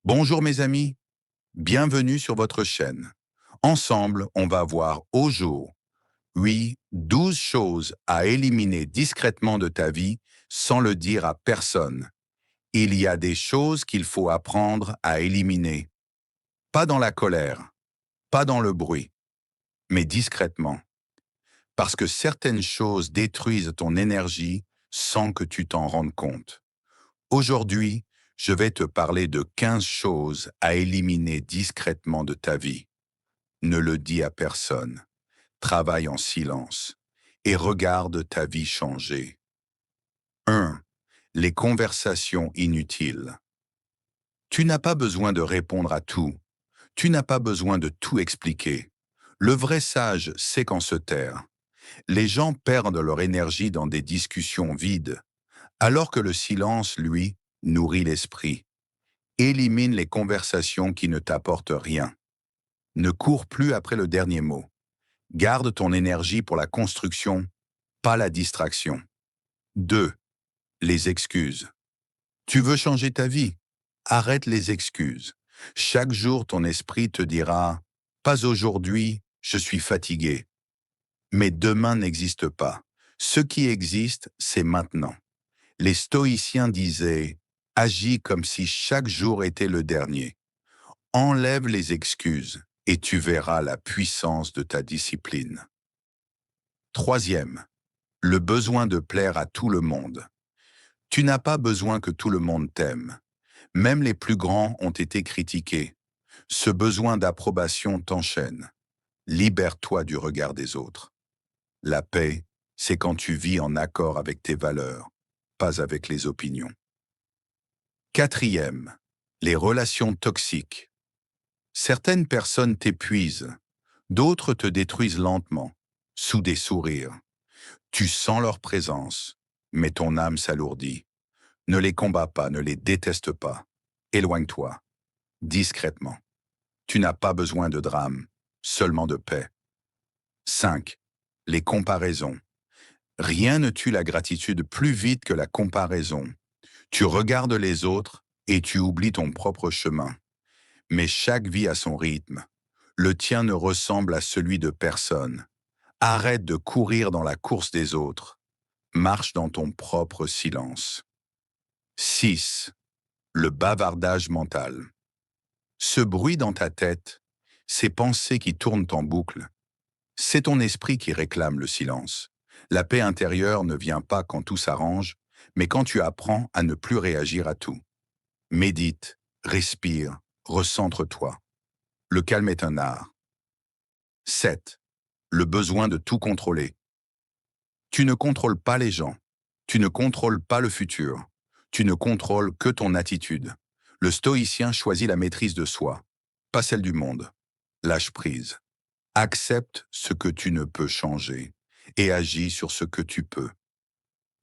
Bonjour mes amis, bienvenue sur votre chaîne. Ensemble, on va voir au jour, oui, 12 choses à éliminer discrètement de ta vie sans le dire à personne. Il y a des choses qu'il faut apprendre à éliminer. Pas dans la colère, pas dans le bruit, mais discrètement. Parce que certaines choses détruisent ton énergie sans que tu t'en rendes compte. Aujourd'hui, je vais te parler de 15 choses à éliminer discrètement de ta vie. Ne le dis à personne. Travaille en silence et regarde ta vie changer. 1. Les conversations inutiles. Tu n'as pas besoin de répondre à tout. Tu n'as pas besoin de tout expliquer. Le vrai sage sait quand se taire. Les gens perdent leur énergie dans des discussions vides, alors que le silence, lui, nourrit l'esprit. Élimine les conversations qui ne t'apportent rien. Ne cours plus après le dernier mot. Garde ton énergie pour la construction, pas la distraction. 2. Les excuses. Tu veux changer ta vie? Arrête les excuses. Chaque jour, ton esprit te dira « Pas aujourd'hui, je suis fatigué ». Mais demain n'existe pas. Ce qui existe, c'est maintenant. Les stoïciens disaient « Agis comme si chaque jour était le dernier ». Enlève les excuses et tu verras la puissance de ta discipline. 3. Le besoin de plaire à tout le monde. Tu n'as pas besoin que tout le monde t'aime. Même les plus grands ont été critiqués. Ce besoin d'approbation t'enchaîne. Libère-toi du regard des autres. La paix, c'est quand tu vis en accord avec tes valeurs, pas avec les opinions. 4. Les relations toxiques. Certaines personnes t'épuisent, d'autres te détruisent lentement, sous des sourires. Tu sens leur présence, mais ton âme s'alourdit. Ne les combats pas, ne les déteste pas. Éloigne-toi, discrètement. Tu n'as pas besoin de drame, seulement de paix. 5. Les comparaisons. Rien ne tue la gratitude plus vite que la comparaison. Tu regardes les autres et tu oublies ton propre chemin. Mais chaque vie a son rythme. Le tien ne ressemble à celui de personne. Arrête de courir dans la course des autres. Marche dans ton propre silence. 6. Le bavardage mental. Ce bruit dans ta tête, ces pensées qui tournent en boucle, c'est ton esprit qui réclame le silence. La paix intérieure ne vient pas quand tout s'arrange, mais quand tu apprends à ne plus réagir à tout. Médite, respire, recentre-toi. Le calme est un art. 7. Le besoin de tout contrôler. Tu ne contrôles pas les gens. Tu ne contrôles pas le futur. Tu ne contrôles que ton attitude. Le stoïcien choisit la maîtrise de soi, pas celle du monde. Lâche prise. Accepte ce que tu ne peux changer et agis sur ce que tu peux.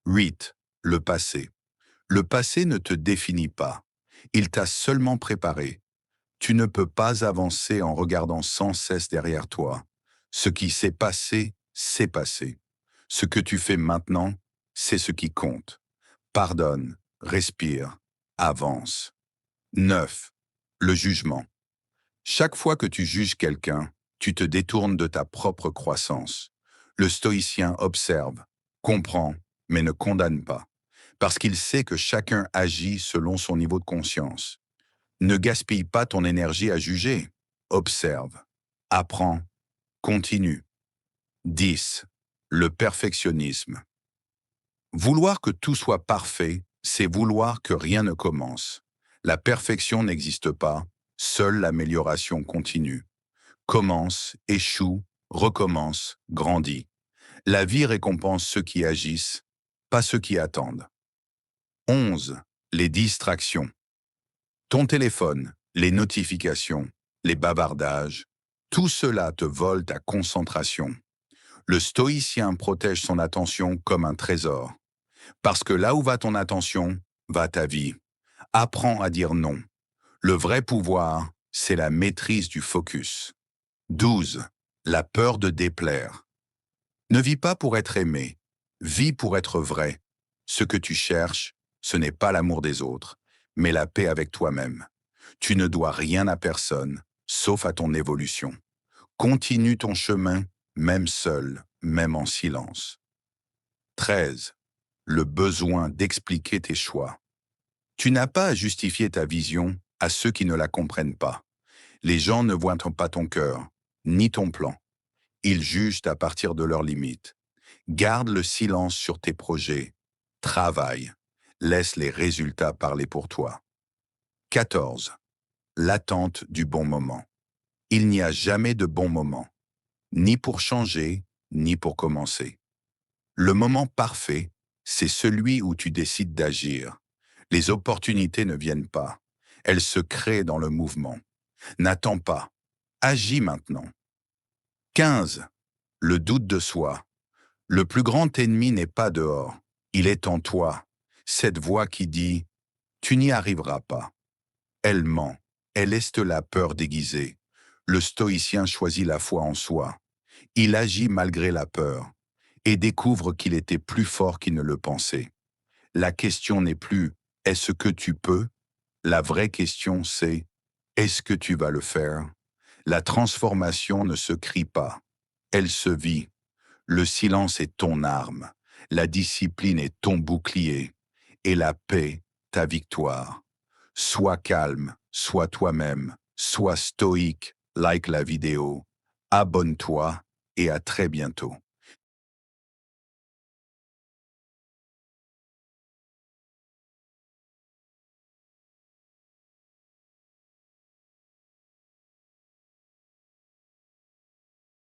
8. Le passé. Le passé ne te définit pas. Il t'a seulement préparé. Tu ne peux pas avancer en regardant sans cesse derrière toi. Ce qui s'est passé, c'est passé. Ce que tu fais maintenant, c'est ce qui compte. Pardonne, respire, avance. 9. Le jugement. Chaque fois que tu juges quelqu'un, tu te détournes de ta propre croissance. Le stoïcien observe, comprend, mais ne condamne pas, parce qu'il sait que chacun agit selon son niveau de conscience. Ne gaspille pas ton énergie à juger. Observe, apprends, continue. 10. Le perfectionnisme. Vouloir que tout soit parfait, c'est vouloir que rien ne commence. La perfection n'existe pas, seule l'amélioration continue. Commence, échoue, recommence, grandit. La vie récompense ceux qui agissent, pas ceux qui attendent. 11. Les distractions. Ton téléphone, les notifications, les bavardages, tout cela te vole ta concentration. Le stoïcien protège son attention comme un trésor. Parce que là où va ton attention, va ta vie. Apprends à dire non. Le vrai pouvoir, c'est la maîtrise du focus. 12. La peur de déplaire. Ne vis pas pour être aimé, vis pour être vrai. Ce que tu cherches, ce n'est pas l'amour des autres, mais la paix avec toi-même. Tu ne dois rien à personne, sauf à ton évolution. Continue ton chemin, même seul, même en silence. 13. Le besoin d'expliquer tes choix. Tu n'as pas à justifier ta vision à ceux qui ne la comprennent pas. Les gens ne voient pas ton cœur, ni ton plan. Ils jugent à partir de leurs limites. Garde le silence sur tes projets. Travaille. Laisse les résultats parler pour toi. 14. L'attente du bon moment. Il n'y a jamais de bon moment, ni pour changer, ni pour commencer. Le moment parfait, c'est celui où tu décides d'agir. Les opportunités ne viennent pas. Elles se créent dans le mouvement. N'attends pas. Agis maintenant. 15. Le doute de soi. Le plus grand ennemi n'est pas dehors. Il est en toi. Cette voix qui dit « Tu n'y arriveras pas ». Elle ment. Elle est la peur déguisée. Le stoïcien choisit la foi en soi. Il agit malgré la peur et découvre qu'il était plus fort qu'il ne le pensait. La question n'est plus « Est-ce que tu peux ?» La vraie question c'est « Est-ce que tu vas le faire ?» La transformation ne se crie pas. Elle se vit. Le silence est ton arme. La discipline est ton bouclier. Et la paix, ta victoire. Sois calme, sois toi-même, sois stoïque, like la vidéo. Abonne-toi et à très bientôt.